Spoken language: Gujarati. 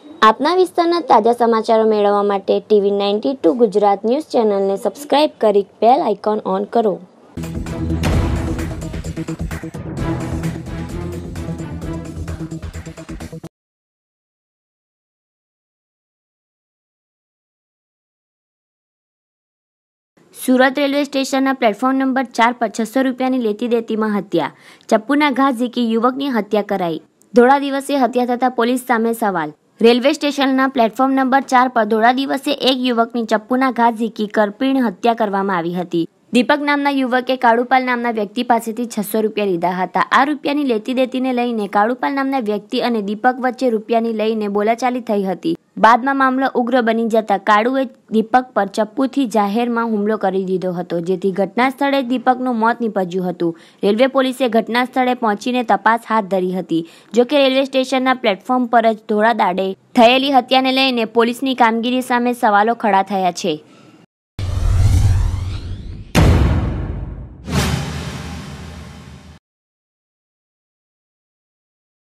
આપના વિસ્તારના તાજા સમાચારો મેળવવા માટે TV92 ગુજરાત ન્યૂઝ ચેનલને સબસ્ક્રાઇબ કરી બેલ આઇકોન ઓન કરો। સુરત રેલવે સ્ટેશનના પ્લેટફોર્મ નંબર 4 પર 600 રૂપિયાની લેતી દેતીમાં હત્યા। ચપ્પુના ઘા ઝીકી યુવકની હત્યા કરાઈ। ધોળા દિવસે હત્યા થતા પોલીસ સામે સવાલ। રેલવે સ્ટેશનના પ્લેટફોર્મ નંબર 4 પર ધોળા દિવસે એક યુવકની ચપ્પુના ઘા ઝીકી કરપીણ હત્યા કરવામાં આવી હતી। દીપક નામના યુવકે કાળુપાલ નામના વ્યક્તિ પાસેથી 600 રૂપિયા લીધા હતા। આ રૂપિયાની લેતી દેતીને લઈને કાળુપાલ નામના વ્યક્તિ અને દીપક વચ્ચે રૂપિયાની લઈને બોલાચાલી થઈ હતી। બાદમાં મામલો ઉગ્ર બની જતા કાળુએ દીપક પર ચપ્પુથી જાહેરમાં હુમલો કરી દીધો હતો, જેથી ઘટના સ્થળે દીપકનું મોત નીપજ્યું હતું। રેલવે પોલીસે ઘટના સ્થળે પહોંચીને તપાસ હાથ ધરી હતી। જોકે રેલવે સ્ટેશનના પ્લેટફોર્મ પર જ ધોળા દાડે થયેલી હત્યાને લઈને પોલીસની કામગીરી સામે સવાલો ખડા થયા છે।